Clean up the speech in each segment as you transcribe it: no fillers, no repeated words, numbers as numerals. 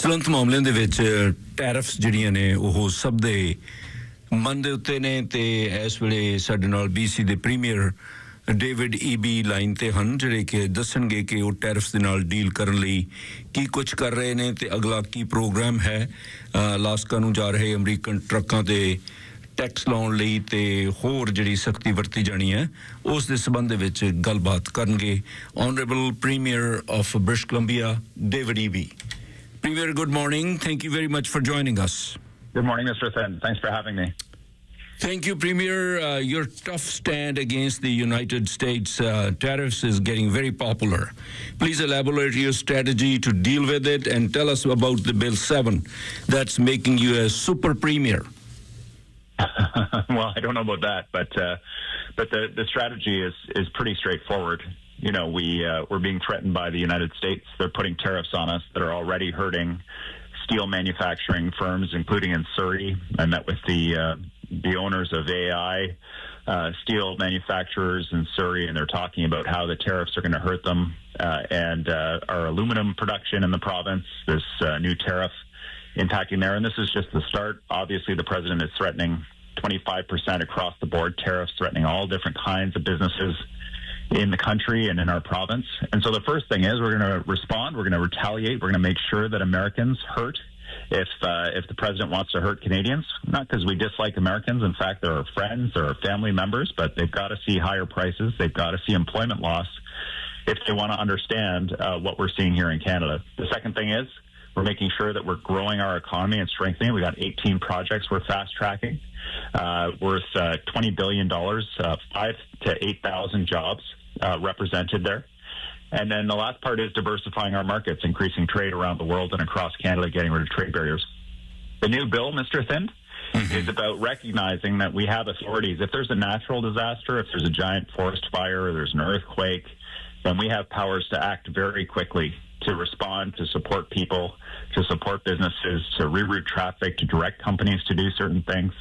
ਤੁਰੰਤ ਮਾਮਲਿਆਂ ਦੇ ਵਿੱਚ ਟੈਰਿਫਸ ਜਿਹੜੀਆਂ ਨੇ ਉਹ ਸਭ ਦੇ ਮਨ ਦੇ ਉੱਤੇ ਨੇ ਤੇ ਇਸ ਵੇਲੇ ਸਾਡੇ ਨਾਲ BC ਦੇ ਪ੍ਰੀਮੀਅਰ ਡੇਵਿਡ EB ਲਾਈਨ ਤੇ ਹਨ ਜਿਹੜੇ ਕਿ ਦੱਸਣਗੇ ਕਿ ਉਹ ਟੈਰਿਫਸ ਦੇ ਨਾਲ ਡੀਲ ਕਰਨ ਲਈ ਕੀ ਕੁਝ ਕਰ ਰਹੇ ਨੇ ਤੇ ਅਗਲਾ ਕੀ ਪ੍ਰੋਗਰਾਮ ਹੈ ਅਲਾਸਕਾ ਨੂੰ ਜਾ ਰਹੇ ਅਮਰੀਕਨ ਟਰੱਕਾਂ ਤੇ ਟੈਕਸ ਲਾਉਣ ਲਈ ਤੇ ਹੋਰ ਜਿਹੜੀ ਸਖਤੀ ਵਰਤੀ ਜਾਣੀ ਹੈ ਉਸ ਦੇ ਸੰਬੰਧ ਦੇ ਵਿੱਚ ਗੱਲਬਾਤ ਕਰਨਗੇ honourable premier of British Columbia David EB Premier, good morning. Thank you very much for joining us. Good morning, Mr. Thind. Thanks for having me. Thank you, Premier. Your tough stand against the United States tariffs is getting very popular. Please elaborate your strategy to deal with it and tell us about the Bill 7 that's making you a super premier. Well, I don't know about that, but the strategy is pretty straightforward. You know, we're being threatened by the United States. They're putting tariffs on us that are already hurting steel manufacturing firms, including in Surrey. I met with the owners of AI steel manufacturers in Surrey, and they're talking about how the tariffs are going to hurt them and our aluminum production in the province. This new tariff impacting there, and this is just the start. Obviously, the president is threatening 25% across the board tariffs, threatening all different kinds of businesses in the country and in our province. And so the first thing is we're going to respond, we're going to retaliate, we're going to make sure that Americans hurt if the president wants to hurt Canadians, not because we dislike Americans. In fact, they're our friends, they're our family members, but they've got to see higher prices, they've got to see employment loss if they want to understand what we're seeing here in Canada. The second thing is we're making sure that we're growing our economy and strengthening. We got 18 projects we're fast tracking, worth $20 billion, 5,000 to 8,000 jobs represented there. And then the last part is diversifying our markets, increasing trade around the world and across Canada, getting rid of trade barriers. The new bill, Mr. Thind, is about recognizing that we have authorities. If there's a natural disaster, if there's a giant forest fire, or there's an earthquake, then we have powers to act very quickly to respond, to support people, to support businesses, to reroute traffic, to direct companies to do certain things.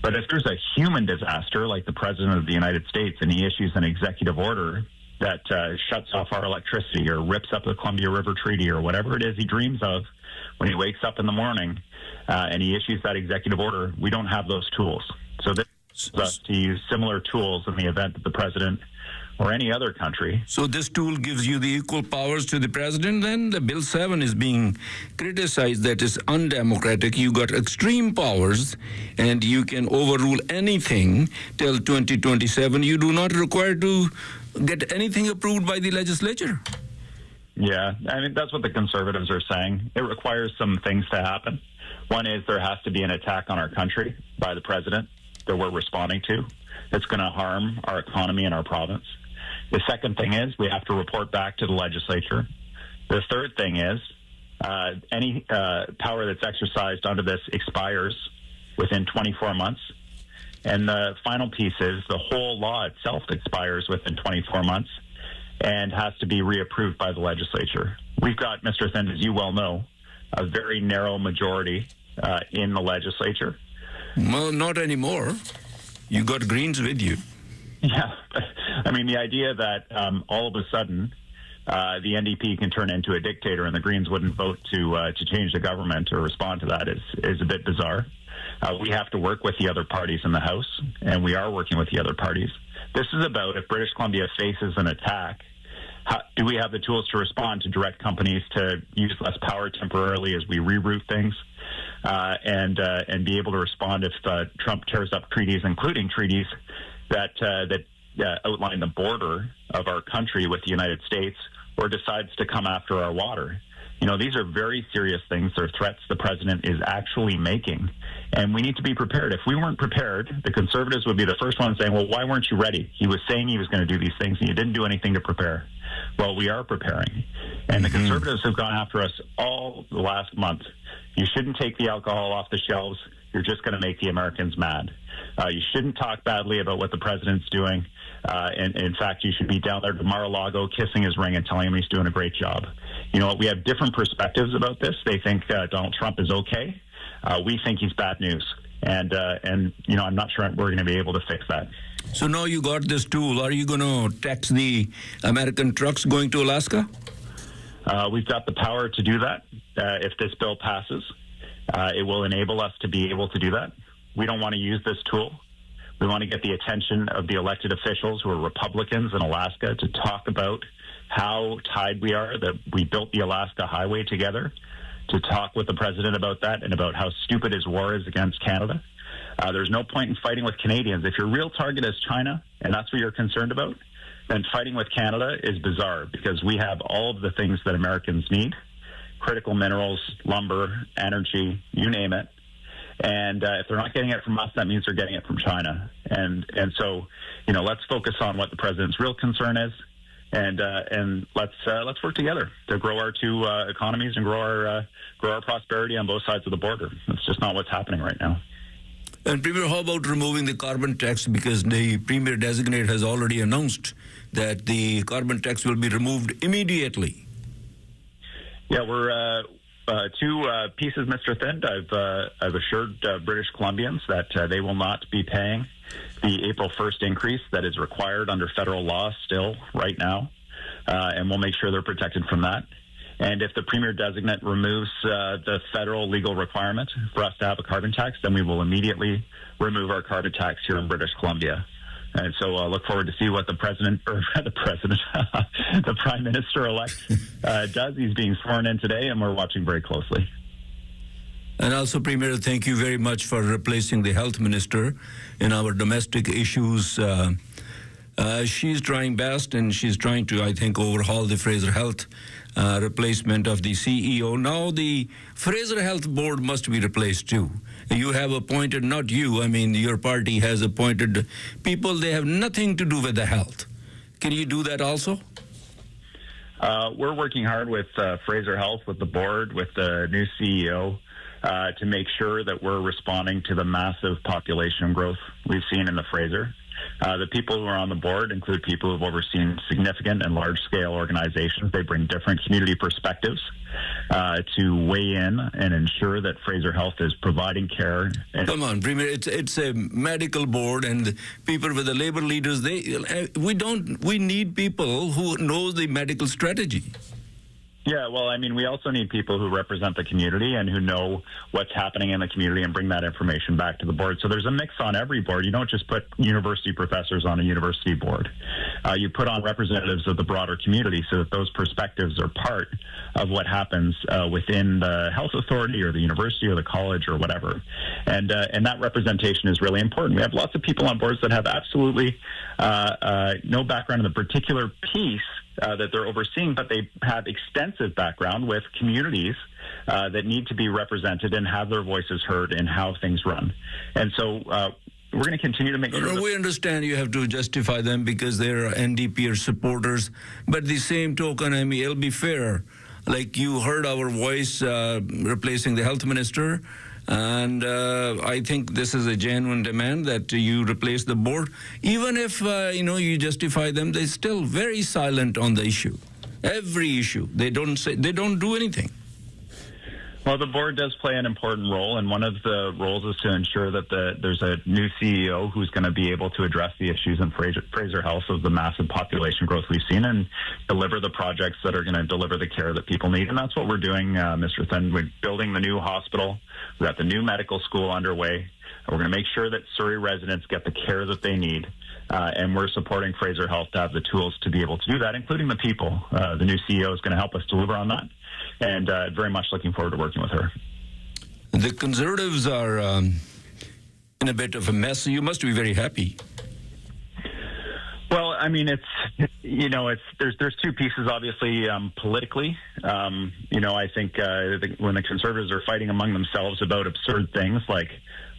But if there's a human disaster, like the President of the United States, and he issues an executive order that shuts off our electricity or rips up the Columbia River Treaty or whatever it is he dreams of when he wakes up in the morning and he issues that executive order, we don't have those tools. So this is us to use similar tools in the event that the President or any other country. So this tool gives you the equal powers to the president then? The Bill 7 is being criticized that is undemocratic. You got extreme powers and you can overrule anything till 2027. You do not require to get anything approved by the legislature. Yeah, I mean, that's what the Conservatives are saying. It requires some things to happen. One is there has to be an attack on our country by the president that we're responding to. It's going to harm our economy and our province. The second thing is we have to report back to the legislature. The third thing is any power that's exercised under this expires within 24 months. And the final piece is the whole law itself expires within 24 months and has to be reapproved by the legislature. We've got, Mr. Thind, as you well know, a very narrow majority in the legislature. Well, not anymore. You got Greens with you. Yeah, I mean, the idea that all of a sudden the NDP can turn into a dictator and the Greens wouldn't vote to change the government or respond to that is a bit bizarre. We have to work with the other parties in the House, and we are working with the other parties. This is about if British Columbia faces an attack, do we have the tools to respond, to direct companies to use less power temporarily as we reroute things, and be able to respond if Trump tears up treaties, including treaties that outline the border of our country with the United States, or decides to come after our water. You know, these are very serious things. They're threats the president is actually making, and we need to be prepared. If we weren't prepared, the Conservatives would be the first ones saying, well, why weren't you ready? He was saying he was going to do these things, and you didn't do anything to prepare. Well, we are preparing, and the Conservatives have gone after us all the last month. You shouldn't take the alcohol off the shelves. You're just going to make the Americans mad. You shouldn't talk badly about what the president's doing. And in fact, you should be down there to Mar-a-Lago kissing his ring and telling him he's doing a great job. You know, we have different perspectives about this. They think Donald Trump is okay. We think he's bad news. And you know, I'm not sure we're going to be able to fix that. So now you got this tool. Are you going to tax the American trucks going to Alaska? We've got the power to do that. If this bill passes, it will enable us to be able to do that. We don't want to use this tool. We want to get the attention of the elected officials who are Republicans in Alaska to talk about how tied we are, that we built the Alaska Highway together, to talk with the president about that and about how stupid his war is against Canada. There's no point in fighting with Canadians. If your real target is China, and that's what you're concerned about, then fighting with Canada is bizarre, because we have all of the things that Americans need: critical minerals, lumber, energy, you name it. And if they're not getting it from us, that means they're getting it from China. And so, let's focus on what the president's real concern is, and let's work together to grow our two economies and grow our prosperity on both sides of the border. That's just not what's happening right now. And Premier, how about removing the carbon tax? Because the Premier designate has already announced that the carbon tax will be removed immediately. Yeah, we're two pieces, Mr. Thind. I've assured British Columbians that they will not be paying the April 1st increase that is required under federal law still right now, and we'll make sure they're protected from that. And if the Premier designate removes the federal legal requirement for us to have a carbon tax, then we will immediately remove our carbon tax here in British Columbia. And so I look forward to see what the Prime Minister-elect does. He's being sworn in today, and we're watching very closely. And also, Premier, thank you very much for replacing the health minister in our domestic issues. She's trying best, and she's trying to, I think, overhaul the Fraser Health replacement of the CEO. Now the Fraser Health Board must be replaced too. You have appointed, not you, I mean your party has appointed people, they have nothing to do with the health. Can you do that also? We're working hard with Fraser Health, with the board, with the new CEO, to make sure that we're responding to the massive population growth we've seen in the Fraser. The people who are on the board include people who have overseen significant and large-scale organizations. They bring different community perspectives to weigh in and ensure that Fraser Health is providing care. Come on, Premier, it's a medical board, and people with the labor leaders, we need people who know the medical strategy. Yeah, well, I mean, we also need people who represent the community and who know what's happening in the community and bring that information back to the board. So there's a mix on every board. You don't just put university professors on a university board. You put on representatives of the broader community so that those perspectives are part of what happens within the health authority or the university or the college or whatever. And that representation is really important. We have lots of people on boards that have absolutely no background in the particular piece that they're overseeing, but they have extensive background with communities that need to be represented and have their voices heard in how things run. And so we're going to continue to make sure. We understand you have to justify them because they're NDP supporters, but the same token, I mean, it'll be fair. Like you heard our voice replacing the health minister, and I think this is a genuine demand that you replace the board. Even if, you justify them, they're still very silent on the issue. Every issue. They don't do anything. Well, the board does play an important role, and one of the roles is to ensure that there's a new CEO who's going to be able to address the issues in Fraser Health of the massive population growth we've seen and deliver the projects that are going to deliver the care that people need. And that's what we're doing, Mr. Thind. We're building the new hospital. We've got the new medical school underway. We're going to make sure that Surrey residents get the care that they need. And we're supporting Fraser Health to have the tools to be able to do that, including the people. The new CEO is going to help us deliver on that. And very much looking forward to working with her. The Conservatives are in a bit of a mess. You must be very happy. Well, I mean, there's two pieces, obviously, politically. I think when the Conservatives are fighting among themselves about absurd things like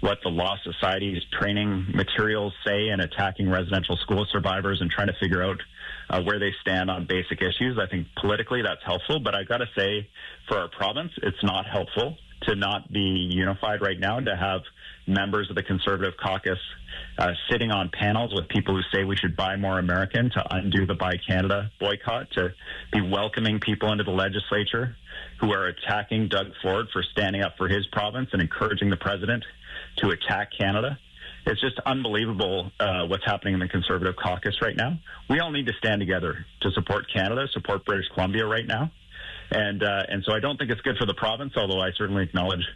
what the Law Society's training materials say and attacking residential school survivors and trying to figure out where they stand on basic issues, I think politically that's helpful. But I got to say, for our province, it's not helpful to not be unified right now, to have members of the Conservative caucus sitting on panels with people who say we should buy more American, to undo the Buy Canada boycott, to be welcoming people into the legislature who are attacking Doug Ford for standing up for his province and encouraging the president to attack Canada. It's just unbelievable what's happening in the Conservative caucus right now. We all need to stand together to support Canada, support British Columbia right now. And so I don't think it's good for the province, although I certainly acknowledge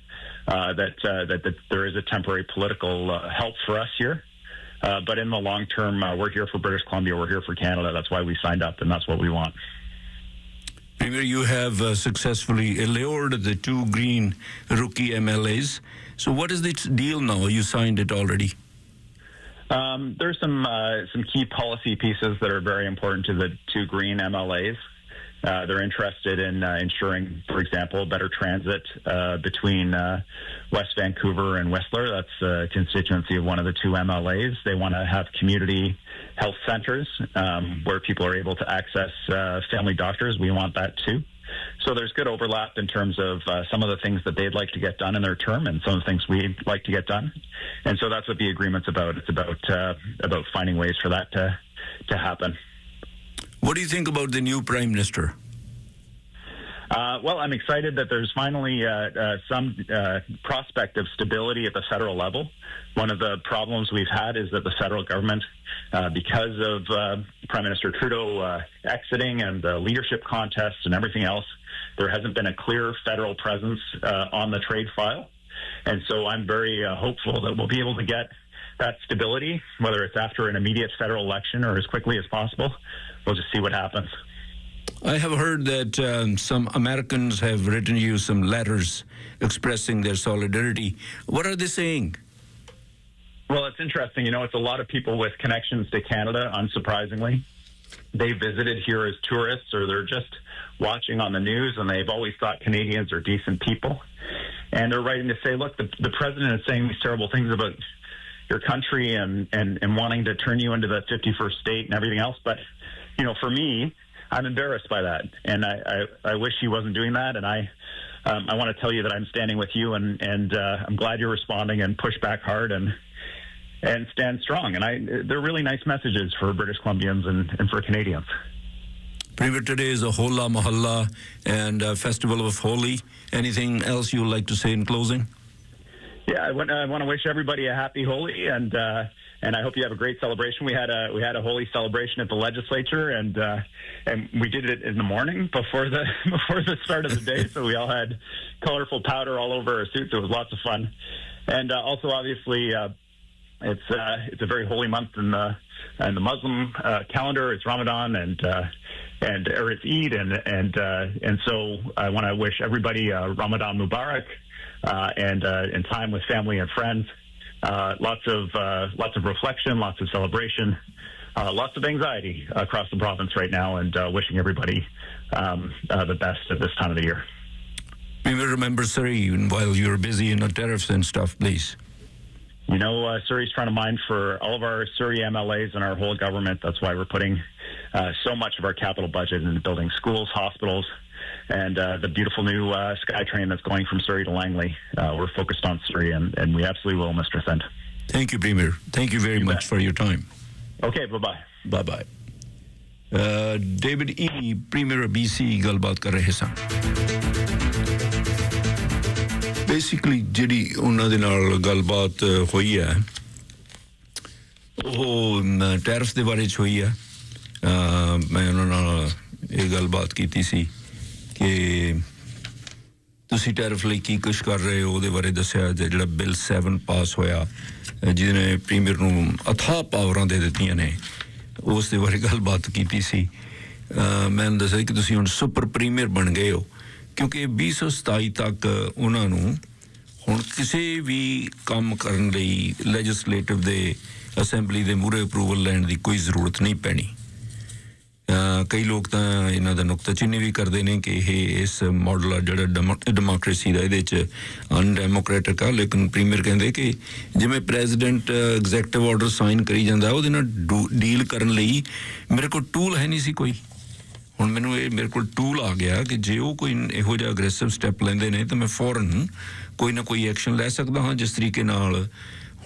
that there is a temporary political help for us here. But in the long term, we're here for British Columbia, we're here for Canada. That's why we signed up, and that's what we want. Premier, you have successfully allured the two Green rookie MLAs. So what is the deal now? You signed it already. There's some key policy pieces that are very important to the two Green MLAs. They're interested in ensuring, for example, better transit between West Vancouver and Whistler. That's a constituency of one of the two MLAs. They want to have community health centers where people are able to access family doctors. We want that too. So there's good overlap in terms of some of the things that they'd like to get done in their term and some of the things we'd like to get done. And so that's what the agreement's about. It's about finding ways for that to happen. What do you think about the new Prime Minister? Well, I'm excited that there's finally some prospect of stability at the federal level. One of the problems we've had is that the federal government, because of Prime Minister Trudeau exiting and the leadership contest and everything else, there hasn't been a clear federal presence on the trade file. And so I'm very hopeful that we'll be able to get that stability, whether it's after an immediate federal election or as quickly as possible. We'll just see what happens. I have heard that some Americans have written you some letters expressing their solidarity. What are they saying? Well, it's interesting. It's a lot of people with connections to Canada, unsurprisingly. They visited here as tourists or they're just watching on the news, and they've always thought Canadians are decent people. And they're writing to say, look, the president is saying these terrible things about your country and wanting to turn you into the 51st state and everything else. But, for me, I'm embarrassed by that, and I wish he wasn't doing that. And I want to tell you that I'm standing with you, and I'm glad you're responding and push back hard and stand strong. And they're really nice messages for British Columbians and for Canadians. Premier, today is a Hola Mahalla and Festival of Holi. Anything else you would like to say in closing? Yeah, I want to wish everybody a happy Holi, and I hope you have a great celebration. We had a Holi celebration at the legislature, and we did it in the morning before the start of the day. So we all had colorful powder all over our suits. It was lots of fun, and also obviously it's a very holy month in the Muslim calendar. It's Ramadan or it's Eid, and so I want to wish everybody Ramadan Mubarak. And time with family and friends, lots of reflection, lots of celebration, lots of anxiety across the province right now, and wishing everybody the best at this time of the year. We will remember Surrey while you're busy in the tariffs and stuff, please. Surrey's trying to mind for all of our Surrey MLAs and our whole government. That's why we're putting so much of our capital budget into building schools, hospitals, and the beautiful new SkyTrain that's going from Surrey to Langley. We're focused on Surrey, and we absolutely will, Mr. Thind. Thank you, Premier. Thank you very much for your time. Okay, bye-bye. Bye-bye. David E. Premier BC ਗੱਲਬਾਤ ਕਰ ਰਹੇ ਸਨ। Basically, ਜਿਹੜੀ ਉਹਨਾਂ ਦੇ ਨਾਲ ਗੱਲਬਾਤ ਹੋਈ ਹੈ ਉਹ ਟੈਰਿਫ ਦੇ ਬਾਰੇ 'ਚ ਹੋਈ ਹੈ। ਮੈਂ ਉਹਨਾਂ ਨਾਲ ਇਹ ਗੱਲਬਾਤ ਕੀਤੀ ਸੀ ਕਿ ਤੁਸੀਂ ਟੈਰਿਫ ਲਈ ਕੀ ਕੁਛ ਕਰ ਰਹੇ ਹੋ ਉਹਦੇ ਬਾਰੇ ਦੱਸਿਆ ਜਿਹੜਾ ਬਿੱਲ 7 ਪਾਸ ਹੋਇਆ ਜਿਹਨੇ ਪ੍ਰੀਮੀਅਰ ਨੂੰ ਅਥਾਹ ਪਾਵਰਾਂ ਦੇ ਦਿੱਤੀਆਂ ਨੇ ਉਸ ਦੇ ਬਾਰੇ ਗੱਲਬਾਤ ਕੀਤੀ ਸੀ। ਮੈਂ ਦੱਸਿਆ ਕਿ ਤੁਸੀਂ ਹੁਣ ਸੁਪਰ ਪ੍ਰੀਮੀਅਰ ਬਣ ਗਏ ਹੋ ਕਿਉਂਕਿ 2027 ਤੱਕ ਉਹਨਾਂ ਨੂੰ ਹੁਣ ਕਿਸੇ ਵੀ ਕੰਮ ਕਰਨ ਲਈ ਲੈਜਿਸਲੇਟਿਵ ਦੇ ਅਸੈਂਬਲੀ ਦੇ ਮੂਹਰੇ ਅਪਰੂਵਲ ਲੈਣ ਦੀ ਕੋਈ ਜ਼ਰੂਰਤ ਨਹੀਂ ਪੈਣੀ। ਕਈ ਲੋਕ ਤਾਂ ਇਹਨਾਂ ਦਾ ਨੁਕਤਾਚੀਨੀ ਵੀ ਕਰਦੇ ਨੇ ਕਿ ਇਹ ਇਸ ਮਾਡਲ ਆ ਜਿਹੜਾ ਡੈਮੋਕ੍ਰੇਸੀ ਦਾ ਇਹਦੇ 'ਚ ਅਨਡੈਮੋਕ੍ਰੈਟਿਕ ਆ ਲੇਕਿਨ ਪ੍ਰੀਮੀਅਰ ਕਹਿੰਦੇ ਕਿ ਜਿਵੇਂ ਪ੍ਰੈਜ਼ੀਡੈਂਟ ਐਗਜ਼ੈਕਟਿਵ ਆਰਡਰ ਸਾਈਨ ਕਰੀ ਜਾਂਦਾ ਉਹਦੇ ਨਾਲ ਡੀਲ ਕਰਨ ਲਈ ਮੇਰੇ ਕੋਲ ਟੂਲ ਹੈ ਨਹੀਂ ਸੀ ਕੋਈ। ਹੁਣ ਮੈਨੂੰ ਇਹ ਮੇਰੇ ਕੋਲ ਟੂਲ ਆ ਗਿਆ ਕਿ ਜੇ ਉਹ ਕੋਈ ਇਹੋ ਜਿਹਾ ਅਗਰੈਸਿਵ ਸਟੈਪ ਲੈਂਦੇ ਨੇ ਤਾਂ ਮੈਂ ਫੌਰਨ ਕੋਈ ਨਾ ਕੋਈ ਐਕਸ਼ਨ ਲੈ ਸਕਦਾ ਹਾਂ ਜਿਸ ਤਰੀਕੇ ਨਾਲ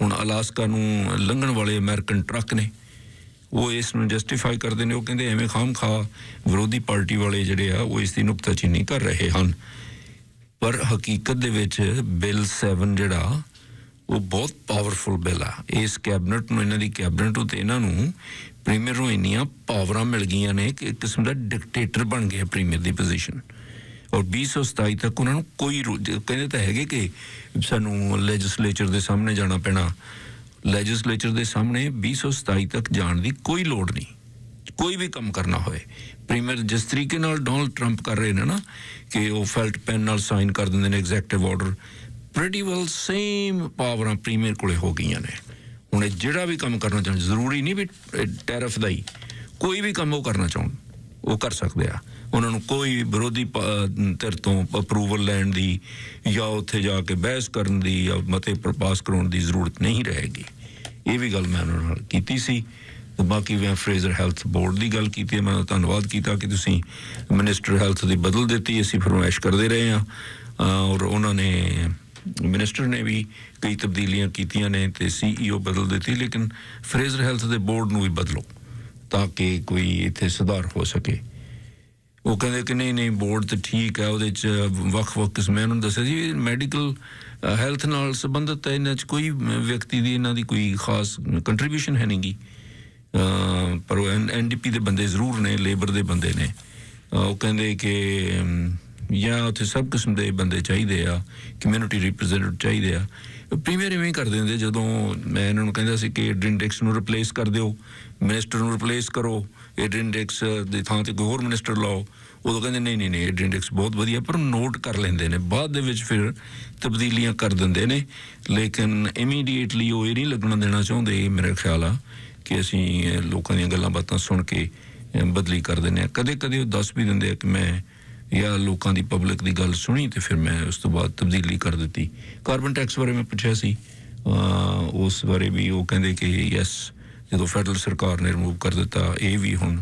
ਹੁਣ ਅਲਾਸਕਾ ਨੂੰ ਲੰਘਣ ਵਾਲੇ ਅਮਰੀਕਨ ਟਰੱਕ ਨੇ ਉਹ ਇਸ ਨੂੰ ਜਸਟੀਫਾਈ ਕਰਦੇ ਨੇ। ਉਹ ਕਹਿੰਦੇ ਐਵੇਂ ਖਾਮ ਖਾ ਵਿਰੋਧੀ ਪਾਰਟੀ ਵਾਲੇ ਜਿਹੜੇ ਆ ਉਹ ਇਸ ਦੀ ਨੁਕਤਾਚੀਨੀ ਕਰ ਰਹੇ ਹਨ ਪਰ ਹਕੀਕਤ ਦੇ ਵਿੱਚ ਬਿੱਲ 7 ਜਿਹੜਾ ਉਹ ਬਹੁਤ ਪਾਵਰਫੁਲ ਬਿੱਲ ਆ। ਇਸ ਕੈਬਨਿਟ ਨੂੰ ਇਹਨਾਂ ਦੀ ਕੈਬਨਿਟ ਉੱਤੇ ਇਹਨਾਂ ਨੂੰ ਪ੍ਰੀਮੀਅਰ ਨੂੰ ਇੰਨੀਆਂ ਪਾਵਰਾਂ ਮਿਲ ਗਈਆਂ ਨੇ ਕਿ ਇੱਕ ਕਿਸਮ ਦਾ ਡਿਕਟੇਟਰ ਬਣ ਗਿਆ ਪ੍ਰੀਮੀਅਰ ਦੀ ਪੋਜੀਸ਼ਨ। ਔਰ 2027 ਤੱਕ ਉਹਨਾਂ ਨੂੰ ਕੋਈ ਕਹਿੰਦੇ ਤਾਂ ਹੈਗੇ ਕਿ ਸਾਨੂੰ ਲੈਜਿਸਲੇਚਰ ਦੇ ਸਾਹਮਣੇ ਜਾਣਾ ਪੈਣਾ। ਲੈਜਿਸਲੇਚਰ ਦੇ ਸਾਹਮਣੇ 2027 ਤੱਕ ਜਾਣ ਦੀ ਕੋਈ ਲੋੜ ਨਹੀਂ। ਕੋਈ ਵੀ ਕੰਮ ਕਰਨਾ ਹੋਏ ਪ੍ਰੀਮੀਅਰ ਜਿਸ ਤਰੀਕੇ ਨਾਲ ਡੋਨਲਡ ਟਰੰਪ ਕਰ ਰਹੇ ਨੇ ਨਾ ਕਿ ਉਹ ਫੈਲਟ ਪੈਨ ਨਾਲ ਸਾਈਨ ਕਰ ਦਿੰਦੇ ਨੇ executive order, pretty well same ਪਾਵਰਾਂ ਪ੍ਰੀਮੀਅਰ ਕੋਲੇ ਹੋ ਗਈਆਂ ਨੇ। ਹੁਣ ਇਹ ਜਿਹੜਾ ਵੀ ਕੰਮ ਕਰਨਾ ਚਾਹੁੰਦੇ, ਜ਼ਰੂਰੀ ਨਹੀਂ ਵੀ ਟੈਰਿਫ ਦਾ ਹੀ, ਕੋਈ ਵੀ ਕੰਮ ਉਹ ਕਰਨਾ ਚਾਹੁਣ ਉਹ ਕਰ ਸਕਦੇ ਆ। ਉਹਨਾਂ ਨੂੰ ਕੋਈ ਵਿਰੋਧੀ ਧਿਰ ਤੋਂ ਅਪਰੂਵਲ ਲੈਣ ਦੀ ਜਾਂ ਉੱਥੇ ਜਾ ਕੇ ਬਹਿਸ ਕਰਨ ਦੀ ਜਾਂ ਮਤੇ ਪਾਸ ਕਰਾਉਣ ਦੀ ਜ਼ਰੂਰਤ ਨਹੀਂ ਰਹੇਗੀ। ਇਹ ਵੀ ਗੱਲ ਮੈਂ ਉਹਨਾਂ ਨਾਲ ਕੀਤੀ ਸੀ। ਤੇ ਬਾਕੀ ਮੈਂ ਫਰੇਜ਼ਰ ਹੈਲਥ ਬੋਰਡ ਦੀ ਗੱਲ ਕੀਤੀ ਹੈ, ਮੈਂ ਧੰਨਵਾਦ ਕੀਤਾ ਕਿ ਤੁਸੀਂ ਮਿਨਿਸਟਰ ਹੈਲਥ ਦੀ ਬਦਲ ਦਿੱਤੀ। ਅਸੀਂ ਫਰਮਾਇਸ਼ ਕਰਦੇ ਰਹੇ ਹਾਂ ਔਰ ਉਹਨਾਂ ਨੇ ਮਿਨਿਸਟਰ ਨੇ ਵੀ ਕਈ ਤਬਦੀਲੀਆਂ ਕੀਤੀਆਂ ਨੇ ਤੇ CEO ਬਦਲ ਦਿੱਤੀ, ਲੇਕਿਨ ਫਰੇਜ਼ਰ ਹੈਲਥ ਦੇ ਬੋਰਡ ਨੂੰ ਵੀ ਬਦਲੋ ਤਾਂ ਕਿ ਕੋਈ ਇੱਥੇ ਸੁਧਾਰ ਹੋ ਸਕੇ। ਉਹ ਕਹਿੰਦੇ ਕਿ ਨਹੀਂ ਬੋਰਡ ਤਾਂ ਠੀਕ ਹੈ, ਉਹਦੇ 'ਚ ਵੱਖ-ਵੱਖ ਕਿਸਮ, ਮੈਂ ਉਹਨਾਂ ਨੂੰ ਦੱਸਿਆ ਸੀ ਮੈਡੀਕਲ ਹੈਲਥ ਨਾਲ ਸੰਬੰਧਿਤ ਹੈ, ਇਹਨਾਂ 'ਚ ਕੋਈ ਵਿਅਕਤੀ ਦੀ ਇਹਨਾਂ ਦੀ ਕੋਈ ਖਾਸ ਕੰਟਰੀਬਿਊਸ਼ਨ ਹੈ ਨਹੀਂ ਗੀ। ਪਰ ਉਹ NDP ਦੇ ਬੰਦੇ ਜ਼ਰੂਰ ਨੇ, ਲੇਬਰ ਦੇ ਬੰਦੇ ਨੇ। ਉਹ ਕਹਿੰਦੇ ਕਿ ਜਾਂ ਉੱਥੇ ਸਭ ਕਿਸਮ ਦੇ ਬੰਦੇ ਚਾਹੀਦੇ ਆ, ਕਮਿਊਨਿਟੀ ਰਿਪਰੈਜ਼ੈਂਟੇਟਿਵ ਚਾਹੀਦੇ ਆ। ਪ੍ਰੀਮੀਅਰ ਇਵੇਂ ਕਰ ਦਿੰਦੇ, ਜਦੋਂ ਮੈਂ ਇਹਨਾਂ ਨੂੰ ਕਹਿੰਦਾ ਸੀ ਕਿ ਐਡਰਿੰਡੈਕਸ ਨੂੰ ਰਿਪਲੇਸ ਕਰ ਦਿਓ, ਮਿਨਿਸਟਰ ਨੂੰ ਰਿਪਲੇਸ ਕਰੋ, ਐਡਰਿੰਡੈਕਸ ਦੀ ਥਾਂ ਤੇ ਕੋਈ ਹੋਰ ਮਿਨਿਸਟਰ ਲਾਓ, ਉਦੋਂ ਕਹਿੰਦੇ ਨਹੀਂ ਐਡਰਿੰਡੈਕਸ ਬਹੁਤ ਵਧੀਆ, ਪਰ ਨੋਟ ਕਰ ਲੈਂਦੇ ਨੇ, ਬਾਅਦ ਦੇ ਵਿੱਚ ਫਿਰ ਤਬਦੀਲੀਆਂ ਕਰ ਦਿੰਦੇ ਨੇ। ਲੇਕਿਨ ਇਮੀਡੀਏਟਲੀ ਉਹ ਇਹ ਨਹੀਂ ਲੱਗਣਾ ਦੇਣਾ ਚਾਹੁੰਦੇ, ਮੇਰਾ ਖਿਆਲ ਆ ਕਿ ਅਸੀਂ ਲੋਕਾਂ ਦੀਆਂ ਗੱਲਾਂ ਬਾਤਾਂ ਸੁਣ ਕੇ ਬਦਲੀ ਕਰ ਦਿੰਦੇ ਹਾਂ। ਕਦੇ ਕਦੇ ਉਹ ਦੱਸ ਵੀ ਦਿੰਦੇ ਆ ਕਿ ਮੈਂ ਜਾਂ ਲੋਕਾਂ ਦੀ ਪਬਲਿਕ ਦੀ ਗੱਲ ਸੁਣੀ ਤੇ ਫਿਰ ਮੈਂ ਉਸ ਤੋਂ ਬਾਅਦ ਤਬਦੀਲੀ ਕਰ ਦਿੱਤੀ। ਕਾਰਬਨ ਟੈਕਸ ਬਾਰੇ ਮੈਂ ਪੁੱਛਿਆ ਸੀ, ਉਸ ਬਾਰੇ ਵੀ ਉਹ ਕਹਿੰਦੇ ਕਿ ਯੈਸ, ਜਦੋਂ ਫੈਡਰਲ ਸਰਕਾਰ ਨੇ ਰਿਮੂਵ ਕਰ ਦਿੱਤਾ ਇਹ ਵੀ ਹੁਣ,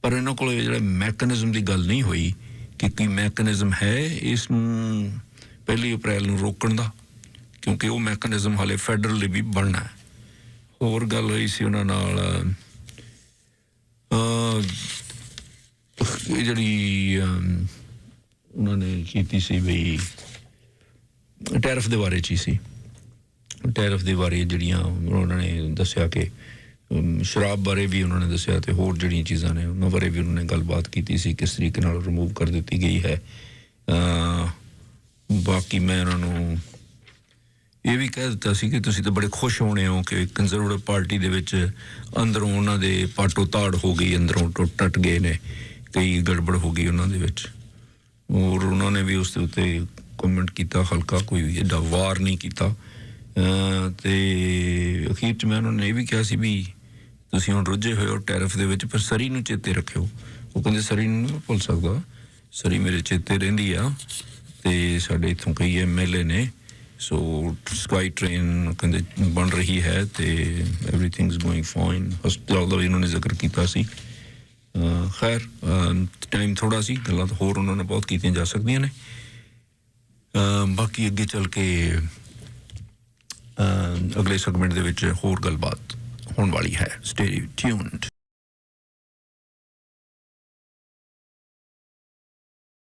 ਪਰ ਇਹਨਾਂ ਕੋਲ ਜਿਹੜਾ ਮੈਕੈਨਿਜ਼ਮ ਦੀ ਗੱਲ ਨਹੀਂ ਹੋਈ ਕਿ ਕੀ ਮੈਕੈਨਿਜ਼ਮ ਹੈ ਇਸ ਨੂੰ 1 ਅਪ੍ਰੈਲ ਨੂੰ ਰੋਕਣ ਦਾ, ਕਿਉਂਕਿ ਉਹ ਮੈਕੈਨਿਜ਼ਮ ਹਾਲੇ ਫੈਡਰਲ ਲਈ ਵੀ ਬਣਨਾ ਹੈ। ਹੋਰ ਗੱਲ ਹੋਈ ਸੀ ਉਹਨਾਂ ਨਾਲ ਜਿਹੜੀ ਉਹਨਾਂ ਨੇ ਕੀਤੀ ਸੀ ਵੀ ਟੈਰਿਫ ਦੇ ਬਾਰੇ 'ਚ ਹੀ ਸੀ। ਟੈਰਿਫ ਦੇ ਬਾਰੇ ਜਿਹੜੀਆਂ ਉਹਨਾਂ ਨੇ ਦੱਸਿਆ ਕਿ ਸ਼ਰਾਬ ਬਾਰੇ ਵੀ ਉਹਨਾਂ ਨੇ ਦੱਸਿਆ ਤੇ ਹੋਰ ਜਿਹੜੀਆਂ ਚੀਜ਼ਾਂ ਨੇ ਉਹਨਾਂ ਬਾਰੇ ਵੀ ਉਹਨਾਂ ਨੇ ਗੱਲਬਾਤ ਕੀਤੀ ਸੀ, ਕਿਸ ਤਰੀਕੇ ਨਾਲ ਰਿਮੂਵ ਕਰ ਦਿੱਤੀ ਗਈ ਹੈ। ਬਾਕੀ ਮੈਂ ਉਹਨਾਂ ਨੂੰ ਇਹ ਵੀ ਕਹਿ ਦਿੱਤਾ ਸੀ ਕਿ ਤੁਸੀਂ ਤਾਂ ਬੜੇ ਖੁਸ਼ ਹੋਣੇ ਹੋ ਕਿ ਕੰਜ਼ਰਵੇਟਿਵ ਪਾਰਟੀ ਦੇ ਵਿੱਚ ਅੰਦਰੋਂ ਉਹਨਾਂ ਦੇ ਪਾਟੋ ਤਾੜ ਹੋ ਗਈ, ਅੰਦਰੋਂ ਟੁੱਟ ਗਏ ਨੇ, ਕਈ ਗੜਬੜ ਹੋ ਗਈ ਉਹਨਾਂ ਦੇ ਵਿੱਚ। ਔਰ ਉਹਨਾਂ ਨੇ ਵੀ ਉਸ ਦੇ ਉੱਤੇ ਕਮੈਂਟ ਕੀਤਾ, ਹਲਕਾ ਕੋਈ ਐਡਾ ਵਾਰ ਨਹੀਂ ਕੀਤਾ। ਤੇ ਅਖੀਰ 'ਚ ਮੈਂ ਉਹਨਾਂ ਨੇ ਇਹ ਵੀ ਕਿਹਾ ਸੀ ਵੀ ਤੁਸੀਂ ਹੁਣ ਰੁੱਝੇ ਹੋਏ ਹੋ ਟੈਰਿਫ ਦੇ ਵਿੱਚ, ਪਰ ਸਰੀ ਨੂੰ ਚੇਤੇ ਰੱਖਿਓ। ਉਹ ਕਹਿੰਦੇ ਸਰੀ ਨੂੰ ਨਹੀਂ ਭੁੱਲ ਸਕਦਾ, ਸਰੀ ਮੇਰੇ ਚੇਤੇ ਰਹਿੰਦੀ ਆ ਤੇ ਸਾਡੇ ਇੱਥੋਂ ਕਈ MLA ਨੇ। ਸੋ ਸਕਾਈ ਟ੍ਰੇਨ ਕਹਿੰਦੇ ਬਣ ਰਹੀ ਹੈ ਤੇ ਐਵਰੀਥਿੰਗ ਇਜ਼ ਗੋਇੰਗ ਫਾਈਨ। ਹਸਪਤਾਲ ਦਾ ਵੀ ਉਹਨਾਂ ਨੇ ਜ਼ਿਕਰ ਕੀਤਾ ਸੀ। ਖੈਰ ਟਾਈਮ ਥੋੜ੍ਹਾ ਸੀ, ਗੱਲਾਂ ਤਾਂ ਹੋਰ ਉਹਨਾਂ ਨੇ ਬਹੁਤ ਕੀਤੀਆਂ ਜਾ ਸਕਦੀਆਂ ਨੇ। ਬਾਕੀ ਅੱਗੇ ਚੱਲ ਕੇ ਅਗਲੇ ਸੈਗਮੈਂਟ ਦੇ ਵਿੱਚ ਹੋਰ ਗੱਲਬਾਤ ਹੋਣ ਵਾਲੀ ਹੈ। Stay tuned.